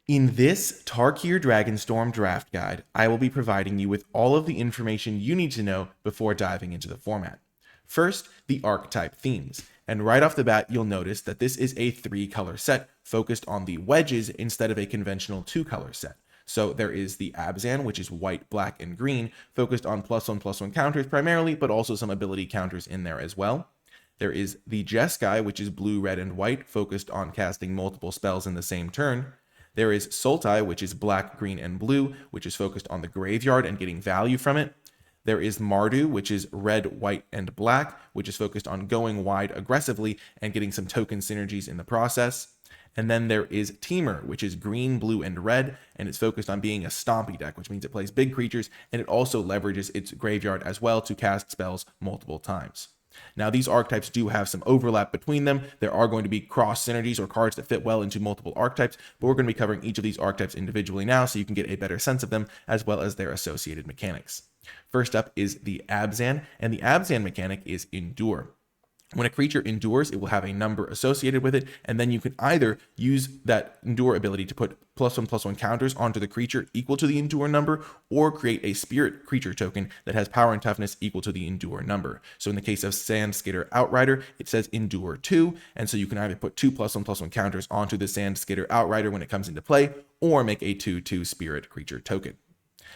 In this Tarkir Dragonstorm draft guide, I will be providing you with all of the information you need to know before diving into the format. First, the archetype themes. And right off the bat, you'll notice that this is a 3-color set focused on the wedges instead of a conventional 2-color set. So there is the Abzan, which is white, black, and green, focused on +1/+1 counters primarily, but also some ability counters in there as well. There is the Jeskai, which is blue, red, and white, focused on casting multiple spells in the same turn. There is Sultai, which is black, green, and blue, which is focused on the graveyard and getting value from it. There is Mardu, which is red, white, and black, which is focused on going wide aggressively and getting some token synergies in the process. And then there is Temur, which is green, blue, and red, and it's focused on being a stompy deck, which means it plays big creatures, and it also leverages its graveyard as well to cast spells multiple times. Now, these archetypes do have some overlap between them. There are going to be cross synergies or cards that fit well into multiple archetypes, but we're going to be covering each of these archetypes individually now so you can get a better sense of them as well as their associated mechanics. First up is the Abzan, and the Abzan mechanic is Endure. When a creature endures, it will have a number associated with it, and then you can either use that endure ability to put +1/+1 counters onto the creature equal to the endure number, or create a spirit creature token that has power and toughness equal to the endure number. So in the case of Sandskitter Outrider, it says endure 2, and so you can either put 2 +1/+1 counters onto the Sandskitter Outrider when it comes into play, or make a 2/2 spirit creature token.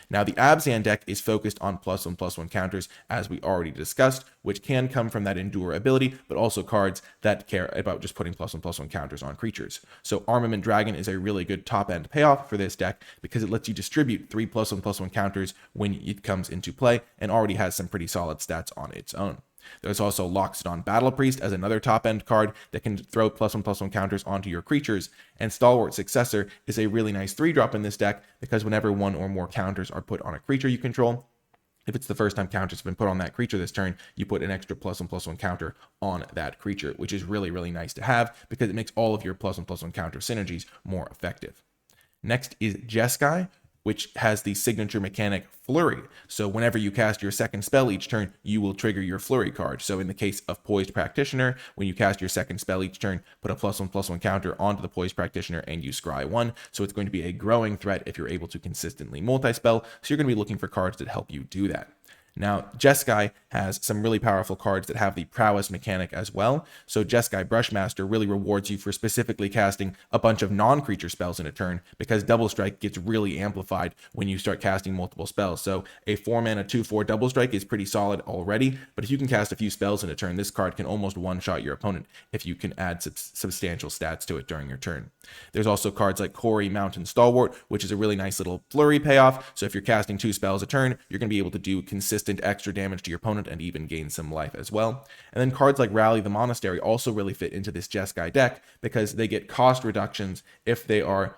Now, the Abzan deck is focused on +1/+1 counters, as we already discussed, which can come from that Endure ability, but also cards that care about just putting +1/+1 counters on creatures. So Armament Dragon is a really good top-end payoff for this deck because it lets you distribute 3 +1/+1 counters when it comes into play and already has some pretty solid stats on its own. There's also Loxodon Battle Priest as another top-end card that can throw +1/+1 counters onto your creatures, and Stalwart Successor is a really nice 3-drop in this deck because whenever one or more counters are put on a creature you control, if it's the first time counters have been put on that creature this turn, you put an extra +1/+1 counter on that creature, which is really, really nice to have because it makes all of your +1/+1 counter synergies more effective. Next is Jeskai, which has the signature mechanic Flurry. So whenever you cast your second spell each turn, you will trigger your Flurry card. So in the case of Poised Practitioner, when you cast your second spell each turn, put a +1/+1 counter onto the Poised Practitioner and you scry 1. So it's going to be a growing threat if you're able to consistently multi-spell. So you're going to be looking for cards that help you do that. Now, Jeskai has some really powerful cards that have the prowess mechanic as well. So Jeskai Brushmaster really rewards you for specifically casting a bunch of non-creature spells in a turn because Double Strike gets really amplified when you start casting multiple spells. So a 4-mana 2/4 Double Strike is pretty solid already, but if you can cast a few spells in a turn, this card can almost one-shot your opponent if you can add substantial stats to it during your turn. There's also cards like Kori Mountain Stalwart, which is a really nice little flurry payoff. So if you're casting 2 spells a turn, you're going to be able to do consistent extra damage to your opponent and even gain some life as well. And then cards like Rally the Monastery also really fit into this Jeskai deck because they get cost reductions if they are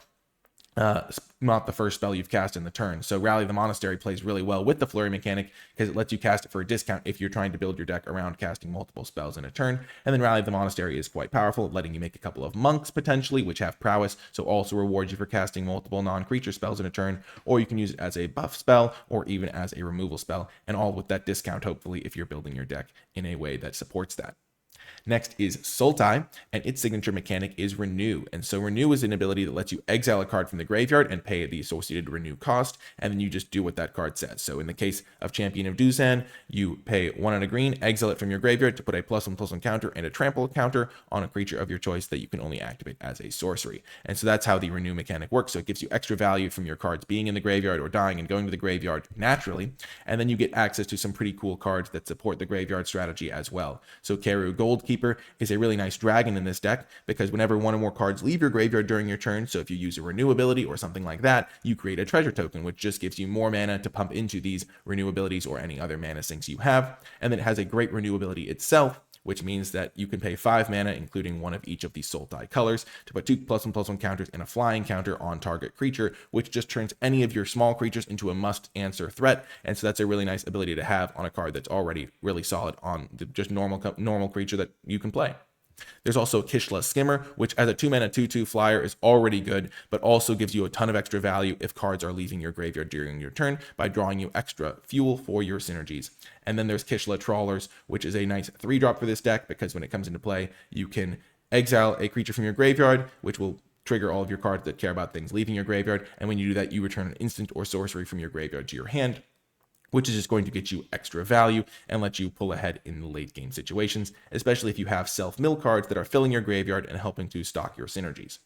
not the first spell you've cast in the turn. So Rally the Monastery plays really well with the Flurry mechanic because it lets you cast it for a discount if you're trying to build your deck around casting multiple spells in a turn. And then Rally the Monastery is quite powerful, letting you make a couple of monks potentially, which have prowess, so also rewards you for casting multiple non-creature spells in a turn, or you can use it as a buff spell or even as a removal spell, and all with that discount hopefully if you're building your deck in a way that supports that. Next is Sultai, and its signature mechanic is Renew. And so Renew is an ability that lets you exile a card from the graveyard and pay the associated Renew cost, and then you just do what that card says. So in the case of Champion of Duzan, you pay 1 and a green, exile it from your graveyard to put a +1/+1 counter and a trample counter on a creature of your choice that you can only activate as a sorcery. And so that's how the Renew mechanic works. So it gives you extra value from your cards being in the graveyard or dying and going to the graveyard naturally, and then you get access to some pretty cool cards that support the graveyard strategy as well. So Keru Goldkeeper is a really nice dragon in this deck because whenever one or more cards leave your graveyard during your turn, so if you use a Renew ability or something like that, you create a treasure token, which just gives you more mana to pump into these Renew abilities or any other mana sinks you have. And then it has a great Renew ability itself, which means that you can pay 5 mana, including one of each of the Sultai colors, to put 2 +1/+1 counters and a flying counter on target creature, which just turns any of your small creatures into a must-answer threat. And so that's a really nice ability to have on a card that's already really solid on the just normal creature that you can play. There's also Kishla Skimmer, which as a 2-mana 2/2 flyer is already good, but also gives you a ton of extra value if cards are leaving your graveyard during your turn by drawing you extra fuel for your synergies. And then there's Kishla Trawlers, which is a nice 3-drop for this deck because when it comes into play, you can exile a creature from your graveyard, which will trigger all of your cards that care about things leaving your graveyard. And when you do that, you return an instant or sorcery from your graveyard to your hand, which is just going to get you extra value and let you pull ahead in late game situations, especially if you have self-mill cards that are filling your graveyard and helping to stock your synergies.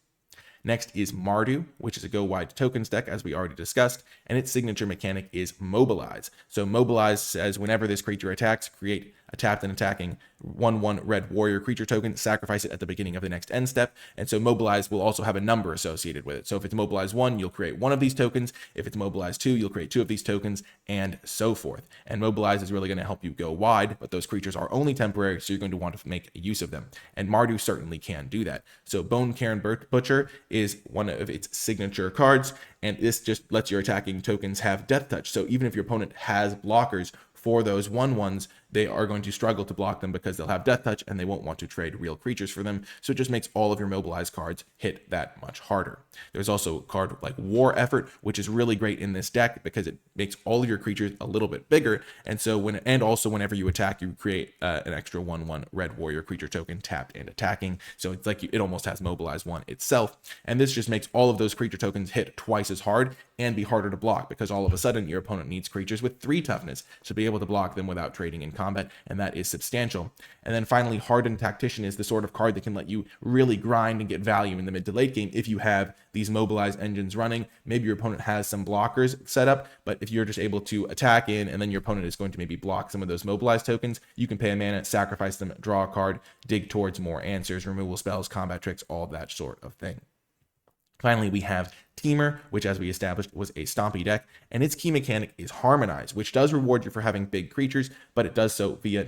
Next is Mardu, which is a go wide tokens deck, as we already discussed, and its signature mechanic is Mobilize. So Mobilize says whenever this creature attacks, create a tapped and attacking 1/1 red warrior creature token, sacrifice it at the beginning of the next end step. And so Mobilize will also have a number associated with it. So if it's Mobilize 1, you'll create 1 of these tokens. If it's Mobilize 2, you'll create 2 of these tokens, and so forth. And Mobilize is really going to help you go wide, but those creatures are only temporary, so you're going to want to make use of them. And Mardu certainly can do that. So Bone Cairn Butcher is one of its signature cards, and this just lets your attacking tokens have Death Touch. So even if your opponent has blockers for those 1/1s, they are going to struggle to block them because they'll have Death Touch and they won't want to trade real creatures for them. So it just makes all of your mobilized cards hit that much harder. There's also a card like War Effort, which is really great in this deck because it makes all of your creatures a little bit bigger. And so also whenever you attack, you create an extra 1/1 red warrior creature token tapped and attacking. So it's like it almost has Mobilize 1 itself. And this just makes all of those creature tokens hit twice as hard and be harder to block because all of a sudden your opponent needs creatures with 3 toughness to be able to block them without trading in combat, and that is substantial. And then finally, Hardened Tactician is the sort of card that can let you really grind and get value in the mid to late game if you have these mobilized engines running. Maybe your opponent has some blockers set up, but if you're just able to attack in and then your opponent is going to maybe block some of those mobilized tokens, you can pay a mana, sacrifice them, draw a card, dig towards more answers, removal spells, combat tricks, all of that sort of thing. Finally, we have Teamer, which, as we established, was a stompy deck, and its key mechanic is Harmonize, which does reward you for having big creatures, but it does so via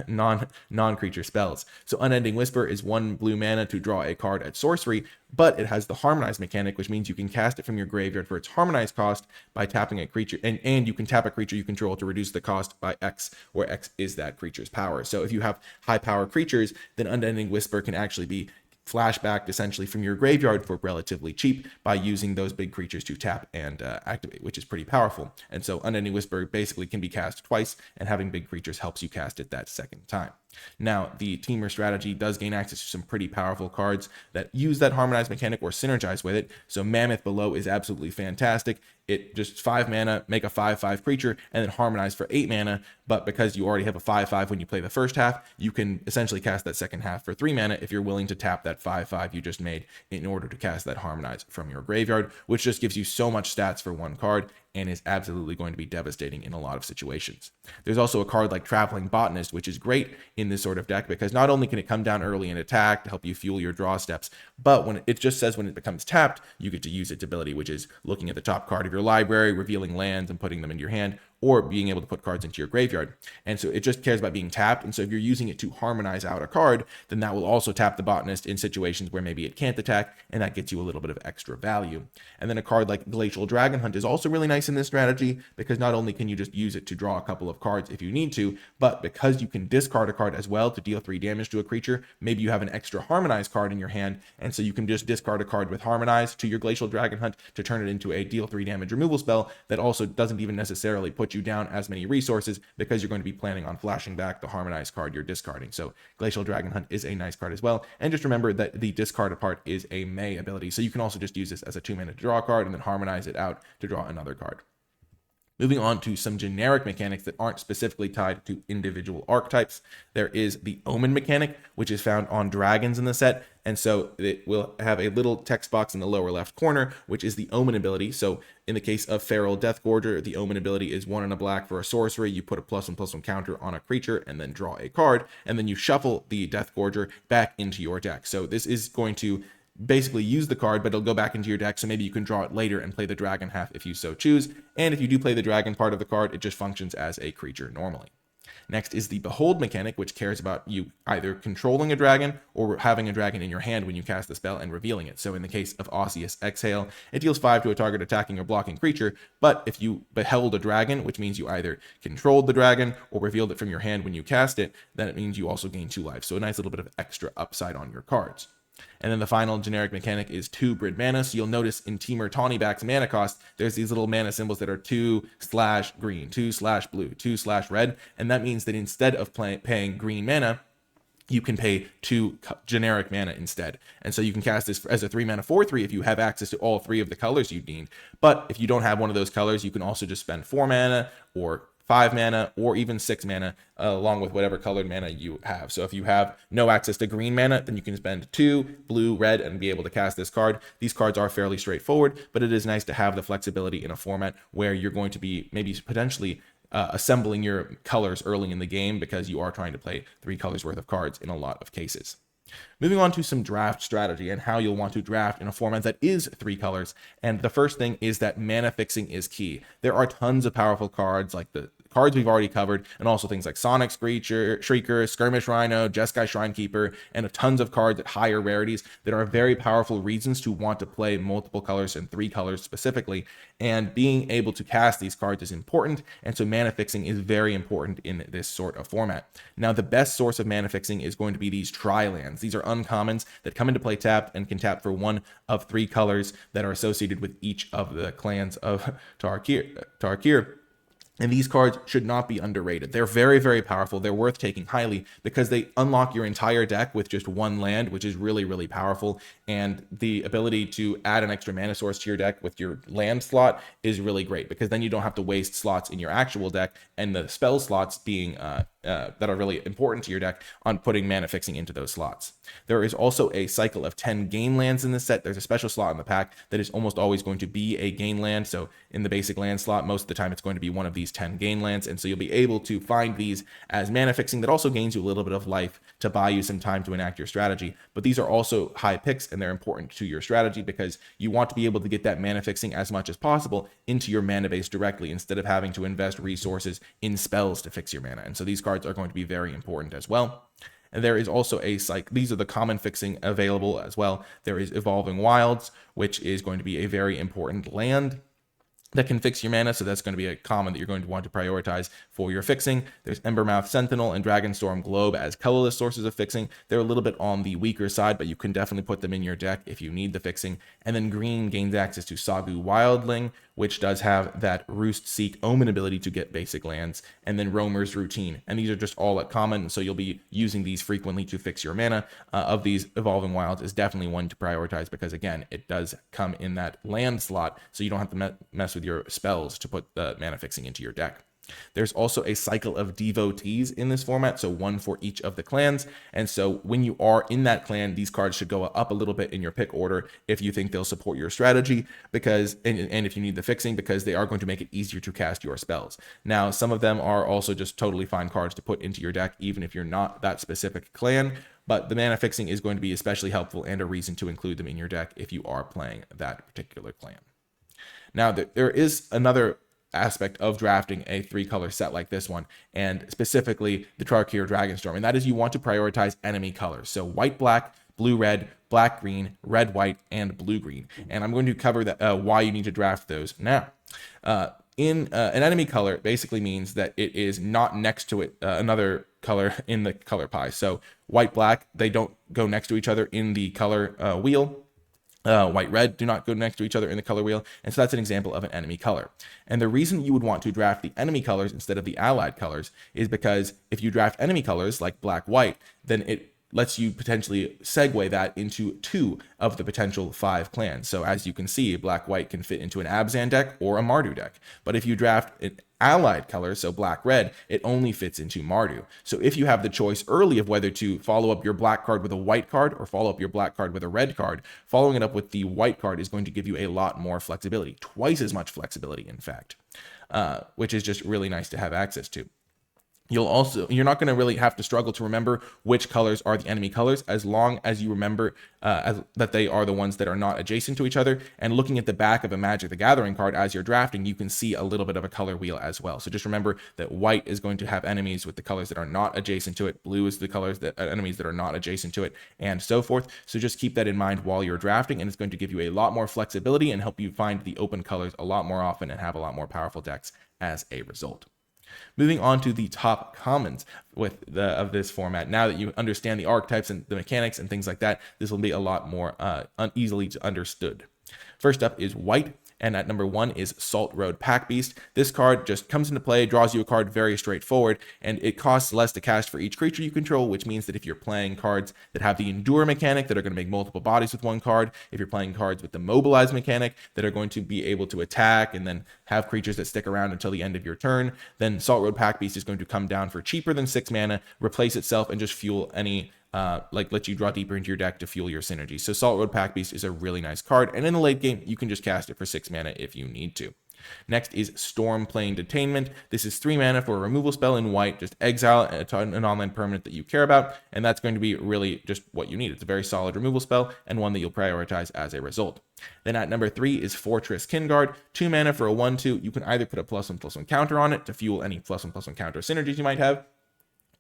non-creature spells. So Unending Whisper is 1 blue mana to draw a card at sorcery, but it has the Harmonize mechanic, which means you can cast it from your graveyard for its Harmonize cost by tapping a creature, and you can tap a creature you control to reduce the cost by X, where X is that creature's power. So if you have high power creatures, then Unending Whisper can actually be flashback essentially from your graveyard for relatively cheap by using those big creatures to tap and activate, which is pretty powerful. And so Unending Whisper basically can be cast twice, and having big creatures helps you cast it that second time. Now, the Teamer strategy does gain access to some pretty powerful cards that use that Harmonize mechanic or synergize with it. So Mammoth Below is absolutely fantastic. It just 5 mana, make a 5/5 creature, and then Harmonize for 8 mana. But because you already have a 5/5 when you play the first half, you can essentially cast that second half for 3 mana if you're willing to tap that 5/5 you just made in order to cast that Harmonize from your graveyard, which just gives you so much stats for one card and is absolutely going to be devastating in a lot of situations. There's also a card like Traveling Botanist, which is great in this sort of deck because not only can it come down early and attack to help you fuel your draw steps, but when it just says when it becomes tapped, you get to use its ability, which is looking at the top card of your library, revealing lands and putting them into your hand, or being able to put cards into your graveyard. And so it just cares about being tapped. And so if you're using it to harmonize out a card, then that will also tap the Botanist in situations where maybe it can't attack, and that gets you a little bit of extra value. And then a card like Glacial Dragon Hunt is also really nice in this strategy because not only can you just use it to draw a couple of cards if you need to, but because you can discard a card as well to deal 3 damage to a creature, maybe you have an extra Harmonize card in your hand, and so you can just discard a card with Harmonize to your Glacial Dragon Hunt to turn it into a deal 3 damage removal spell that also doesn't even necessarily put you down as many resources because you're going to be planning on flashing back the Harmonize card you're discarding. So Glacial Dragon Hunt is a nice card as well. And just remember that the discard part is a May ability, so you can also just use this as a 2 mana to draw a card and then Harmonize it out to draw another card. Moving on to some generic mechanics that aren't specifically tied to individual archetypes. There is the Omen mechanic, which is found on dragons in the set. And so it will have a little text box in the lower left corner, which is the Omen ability. So in the case of Feral Deathgorger, the Omen ability is 1 and a black for a sorcery. You put a +1/+1 counter on a creature and then draw a card. And then you shuffle the Deathgorger back into your deck. So this is going to basically use the card, but it'll go back into your deck, so maybe you can draw it later and play the dragon half if you so choose. And if you do play the dragon part of the card, it just functions as a creature normally. Next is the Behold mechanic, which cares about you either controlling a dragon or having a dragon in your hand when you cast the spell and revealing it. So in the case of Osseous Exhale, it deals 5 to a target attacking or blocking creature, but if you beheld a dragon, which means you either controlled the dragon or revealed it from your hand when you cast it, then it means you also gain 2 life. So a nice little bit of extra upside on your cards. And then the final generic mechanic is 2 Brid Mana. So you'll notice in Teamer Tawnyback's mana cost, there's these little mana symbols that are 2/green, 2/blue, 2/red. And that means that instead of paying green mana, you can pay 2 generic mana instead. And so you can cast this as a 3 mana 4/3 if you have access to all 3 of the colors you need. But if you don't have one of those colors, you can also just spend 4 mana or 5 mana or even 6 mana along with whatever colored mana you have. So if you have no access to green mana, then you can spend 2 blue, red, and be able to cast this card. These cards are fairly straightforward, but it is nice to have the flexibility in a format where you're going to be maybe potentially assembling your colors early in the game, because you are trying to play 3 colors worth of cards in a lot of cases. Moving on to some draft strategy and how you'll want to draft in a format that is 3 colors. And the first thing is that mana fixing is key. There are tons of powerful cards like the cards we've already covered, and also things like Sonic Shrieker, Skirmish Rhino, Jeskai Shrinekeeper, and tons of cards at higher rarities that are very powerful reasons to want to play multiple colors and 3 colors specifically. And being able to cast these cards is important, and so mana fixing is very important in this sort of format. Now, the best source of mana fixing is going to be these tri-lands. These are uncommons that come into play tapped and can tap for 1 of 3 colors that are associated with each of the clans of Tarkir. And these cards should not be underrated. They're very, very powerful. They're worth taking highly because they unlock your entire deck with just 1 land, which is really, really powerful. And the ability to add an extra mana source to your deck with your land slot is really great, because then you don't have to waste slots in your actual deck, and the spell slots being that are really important to your deck on putting mana fixing into those slots. There is also a cycle of 10 gain lands in this set. There's a special slot in the pack that is almost always going to be a gain land. So in the basic land slot, most of the time it's going to be one of these 10 gain lands. And so you'll be able to find these as mana fixing that also gains you a little bit of life to buy you some time to enact your strategy. But these are also high picks, and they're important to your strategy because you want to be able to get that mana fixing as much as possible into your mana base directly, instead of having to invest resources in spells to fix your mana. And so these cards are going to be very important as well. And there is also these are the common fixing available as well. There is Evolving Wilds, which is going to be a very important land that can fix your mana, so that's going to be a common that you're going to want to prioritize for your fixing. There's Embermouth Sentinel and Dragonstorm Globe as colorless sources of fixing. They're a little bit on the weaker side, but you can definitely put them in your deck if you need the fixing. And then green gains access to Sagu Wildling, which does have that Roost Seek Omen ability to get basic lands, and then Roamer's Routine. And these are just all at common, and so you'll be using these frequently to fix your mana. Of these, Evolving Wilds is definitely one to prioritize because, again, it does come in that land slot, so you don't have to mess with your spells to put the mana fixing into your deck. There's also a cycle of devotees in this format, so 1 for each of the clans. And so when you are in that clan, these cards should go up a little bit in your pick order if you think they'll support your strategy, because and if you need the fixing, because they are going to make it easier to cast your spells. Now, some of them are also just totally fine cards to put into your deck, even if you're not that specific clan. But the mana fixing is going to be especially helpful and a reason to include them in your deck if you are playing that particular clan. Now, there is another aspect of drafting a 3-color set like this one, and specifically the Tarkir Dragonstorm, and that is you want to prioritize enemy colors. So white, black, blue, red, black, green, red, white, and blue, green. And I'm going to cover that why you need to draft those now. An enemy color basically means that it is not next to it another color in the color pie. So white, black, they don't go next to each other in the color wheel. White, red do not go next to each other in the color wheel, and so that's an example of an enemy color. And the reason you would want to draft the enemy colors instead of the allied colors is because if you draft enemy colors like black, white, then it lets you potentially segue that into 2 of the potential 5 clans. So as you can see, black, white can fit into an Abzan deck or a Mardu deck. But if you draft an allied color, so black, red, it only fits into Mardu. So if you have the choice early of whether to follow up your black card with a white card or follow up your black card with a red card, following it up with the white card is going to give you a lot more flexibility, twice as much flexibility, in fact, which is just really nice to have access to. You're not going to really have to struggle to remember which colors are the enemy colors, as long as you remember that they are the ones that are not adjacent to each other. And looking at the back of a Magic the Gathering card as you're drafting, you can see a little bit of a color wheel as well. So just remember that white is going to have enemies with the colors that are not adjacent to it. Blue is the colors that enemies that are not adjacent to it, and so forth. So just keep that in mind while you're drafting, and it's going to give you a lot more flexibility and help you find the open colors a lot more often and have a lot more powerful decks as a result. Moving on to the top commons of this format. Now that you understand the archetypes and the mechanics and things like that, this will be a lot more easily understood. First up is white, And at number 1 is Salt Road Pack Beast. This card just comes into play, draws you a card very straightforward, and it costs less to cast for each creature you control, which means that if you're playing cards that have the Endure mechanic that are going to make multiple bodies with one card, if you're playing cards with the Mobilize mechanic that are going to be able to attack and then have creatures that stick around until the end of your turn, then Salt Road Pack Beast is going to come down for cheaper than 6 mana, replace itself, and just fuel any let you draw deeper into your deck to fuel your synergy. So Salt Road Pack Beast is a really nice card, and in the late game, you can just cast it for 6 mana if you need to. Next is Stormplane Detainment. This is 3 mana for a removal spell in white. Just exile an online permanent that you care about, and that's going to be really just what you need. It's a very solid removal spell, and one that you'll prioritize as a result. Then at number 3 is Fortress Kinguard. 2 mana for a 1/2. You can either put a +1/+1 counter on it to fuel any +1/+1 counter synergies you might have,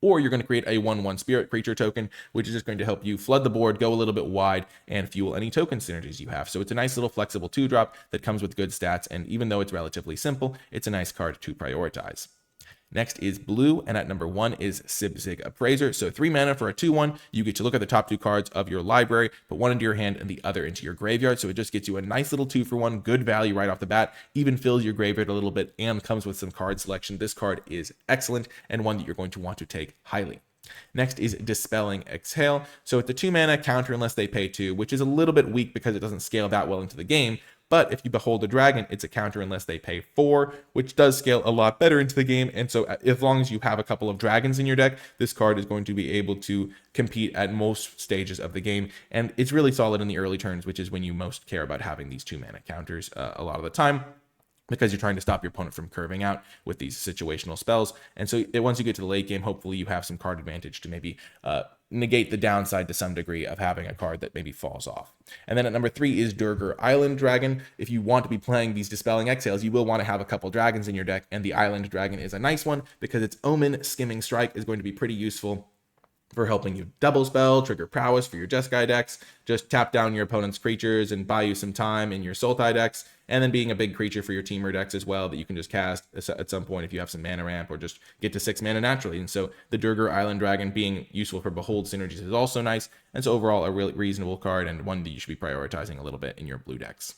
or you're going to create a 1/1 spirit creature token, which is just going to help you flood the board, go a little bit wide, and fuel any token synergies you have. So it's a nice little flexible 2-drop that comes with good stats, and even though it's relatively simple, it's a nice card to prioritize. Next is blue, and at number 1 is Sibzig Appraiser. So 3 mana for a 2/1. You get to look at the top 2 cards of your library, put one into your hand and the other into your graveyard. So it just gets you a nice little 2-for-1, good value right off the bat, even fills your graveyard a little bit, and comes with some card selection. This card is excellent and one that you're going to want to take highly. Next is Dispelling Exhale. So it's a 2 mana counter unless they pay 2, which is a little bit weak because it doesn't scale that well into the game. But if you Behold a Dragon, it's a counter unless they pay 4, which does scale a lot better into the game. And so as long as you have a couple of dragons in your deck, this card is going to be able to compete at most stages of the game. And it's really solid in the early turns, which is when you most care about having these 2 mana counters a lot of the time, because you're trying to stop your opponent from curving out with these situational spells. And so once you get to the late game, hopefully you have some card advantage to maybe negate the downside to some degree of having a card that maybe falls off. And then at number 3 is Durgar Island Dragon. If you want to be playing these Dispelling Exhales, you will want to have a couple dragons in your deck, and the Island Dragon is a nice one because its Omen Skimming Strike is going to be pretty useful for helping you double spell, trigger prowess for your Jeskai decks, just tap down your opponent's creatures and buy you some time in your Sultai decks, and then being a big creature for your Teamer decks as well that you can just cast at some point if you have some mana ramp or just get to 6 mana naturally. And so the Durgar Island Dragon being useful for Behold synergies is also nice, and so overall a really reasonable card and one that you should be prioritizing a little bit in your blue decks.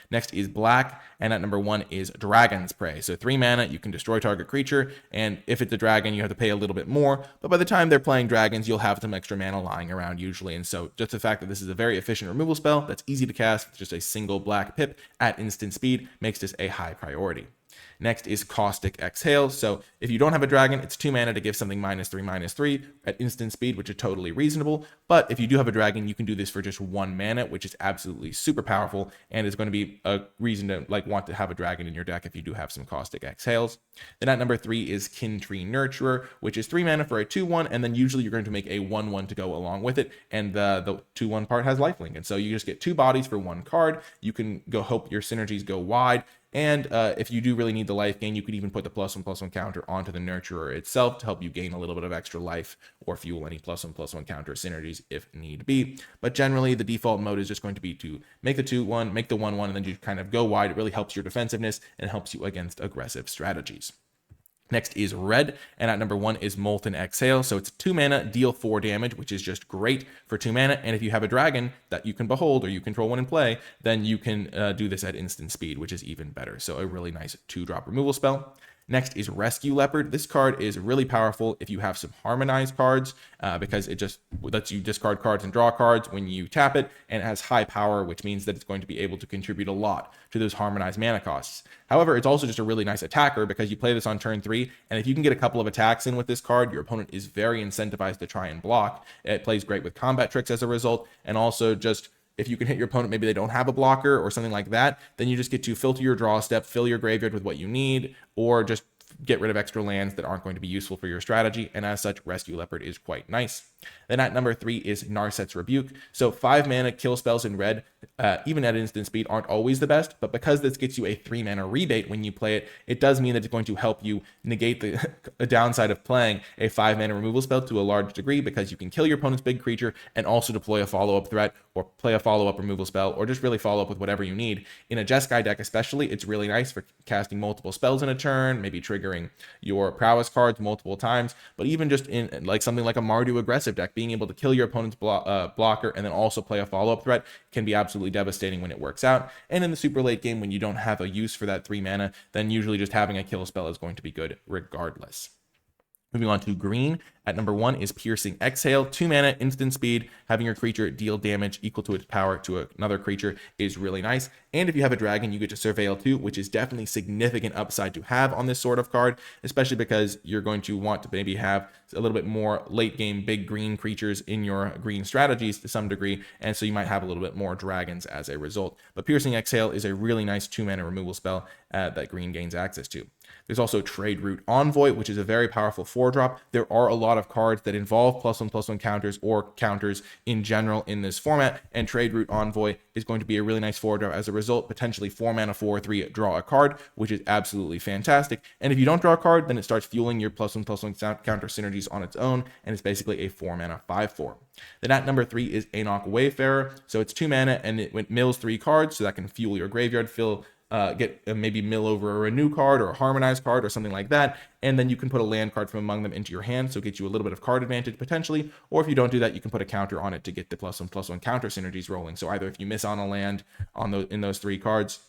Next is black, and at number 1 is Dragon's Prey. So 3 mana, you can destroy target creature, and if it's a dragon, you have to pay a little bit more, but by the time they're playing dragons, you'll have some extra mana lying around usually, and so just the fact that this is a very efficient removal spell that's easy to cast with just a single black pip at instant speed makes this a high priority. Next is Caustic Exhale. So if you don't have a dragon, it's 2 mana to give something -3/-3 at instant speed, which is totally reasonable. But if you do have a dragon, you can do this for just 1 mana, which is absolutely super powerful and is going to be a reason to want to have a dragon in your deck if you do have some Caustic Exhales. Then at number 3 is Kintree Nurturer, which is 3 mana for a 2/1, and then usually you're going to make a 1/1 to go along with it, and the 2/1 part has lifelink, and so you just get 2 bodies for 1 card. You can go hope your synergies go wide. And if you do really need the life gain, you could even put the +1/+1 counter onto the Nurturer itself to help you gain a little bit of extra life or fuel any +1/+1 counter synergies if need be. But generally, the default mode is just going to be to make the 2/1, make the 1/1, and then you kind of go wide. It really helps your defensiveness and helps you against aggressive strategies. Next is red, and at number 1 is Molten Exhale. So it's 2 mana, deal 4 damage, which is just great for 2 mana. And if you have a dragon that you can Behold or you control one in play, then you can do this at instant speed, which is even better. So a really nice 2-drop removal spell. Next is Rescue Leopard. This card is really powerful if you have some harmonized cards, because it just lets you discard cards and draw cards when you tap it, and it has high power, which means that it's going to be able to contribute a lot to those harmonized mana costs. However, it's also just a really nice attacker because you play this on turn 3, and if you can get a couple of attacks in with this card, your opponent is very incentivized to try and block. It plays great with combat tricks as a result, and also just if you can hit your opponent, maybe they don't have a blocker or something like that, then you just get to filter your draw step, fill your graveyard with what you need, or just get rid of extra lands that aren't going to be useful for your strategy, and as such, Rescue Leopard is quite nice. Then at number 3 is Narset's Rebuke. So 5 mana kill spells in red, even at instant speed, aren't always the best, but because this gets you a 3 mana rebate when you play it, it does mean that it's going to help you negate the downside of playing a 5 mana removal spell to a large degree, because you can kill your opponent's big creature and also deploy a follow-up threat, or play a follow-up removal spell, or just really follow up with whatever you need. In a Jeskai deck especially, it's really nice for casting multiple spells in a turn, maybe triggering your prowess cards multiple times, but even just in like something like a Mardu aggressive deck, being able to kill your opponent's blocker and then also play a follow-up threat can be absolutely devastating when it works out. And in the super late game, when you don't have a use for that 3 mana, then usually just having a kill spell is going to be good regardless. Moving on to green, at number 1 is Piercing Exhale. 2 mana, instant speed. Having your creature deal damage equal to its power to another creature is really nice. And if you have a dragon, you get to Surveil too, which is definitely significant upside to have on this sort of card, especially because you're going to want to maybe have a little bit more late game big green creatures in your green strategies to some degree, and so you might have a little bit more dragons as a result. But Piercing Exhale is a really nice 2 mana removal spell that green gains access to. There's also Trade Route Envoy, which is a very powerful 4-drop. There are a lot of cards that involve +1/+1 counters or counters in general in this format, and Trade Route Envoy is going to be a really nice 4-drop as a result, potentially 4 mana, 4/3, draw a card, which is absolutely fantastic. And if you don't draw a card, then it starts fueling your +1/+1 counter synergies on its own, and it's basically a 4 mana 5/4. Then at number 3 is Anok Wayfarer. So it's 2 mana, and it mills 3 cards, so that can fuel your graveyard, maybe mill over a Renew card or a Harmonize card or something like that, and then you can put a land card from among them into your hand, so it gets you a little bit of card advantage potentially. Or if you don't do that, you can put a counter on it to get the +1/+1 counter synergies rolling. So either if you miss on a land in those 3 cards,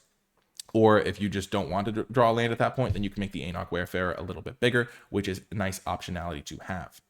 or if you just don't want to draw a land at that point, then you can make the Anok Wayfarer a little bit bigger, which is a nice optionality to have.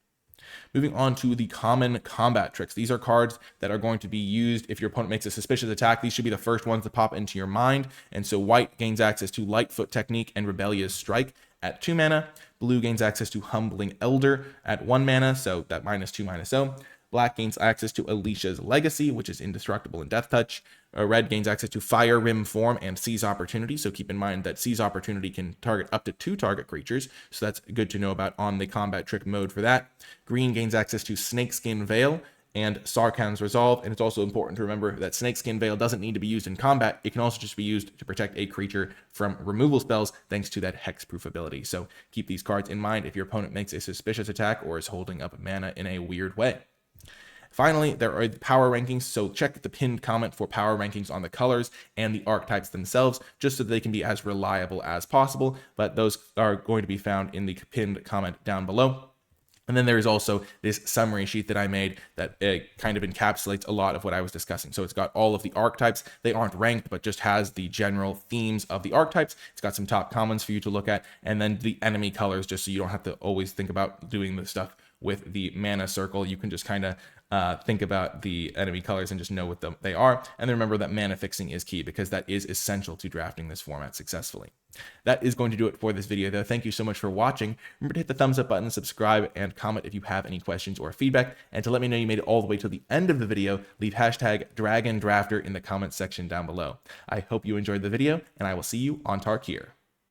Moving on to the common combat tricks. These are cards that are going to be used if your opponent makes a suspicious attack. These should be the first ones to pop into your mind. And so white gains access to Lightfoot Technique and Rebellious Strike at 2 mana. Blue gains access to Humbling Elder at 1 mana, so that -2/-0. Black gains access to Alicia's Legacy, which is indestructible in Death Touch. Red gains access to Fire Rim Form and Seize Opportunity, so keep in mind that Seize Opportunity can target up to 2 target creatures, so that's good to know about on the combat trick mode for that. Green gains access to Snakeskin Veil and Sarkhan's Resolve, and it's also important to remember that Snakeskin Veil doesn't need to be used in combat. It can also just be used to protect a creature from removal spells thanks to that hexproof ability. So keep these cards in mind if your opponent makes a suspicious attack or is holding up mana in a weird way. Finally, there are the power rankings, so check the pinned comment for power rankings on the colors and the archetypes themselves, just so that they can be as reliable as possible, but those are going to be found in the pinned comment down below. And then there is also this summary sheet that I made that kind of encapsulates a lot of what I was discussing. So it's got all of the archetypes. They aren't ranked, but just has the general themes of the archetypes. It's got some top commons for you to look at, and then the enemy colors, just so you don't have to always think about doing the stuff with the mana circle. You can just kind of think about the enemy colors and just know what they are. And then remember that mana fixing is key, because that is essential to drafting this format successfully. That is going to do it for this video, though. Thank you so much for watching. Remember to hit the thumbs up button, subscribe, and comment if you have any questions or feedback. And to let me know you made it all the way to the end of the video, leave #DragonDrafter in the comments section down below. I hope you enjoyed the video, and I will see you on Tarkir.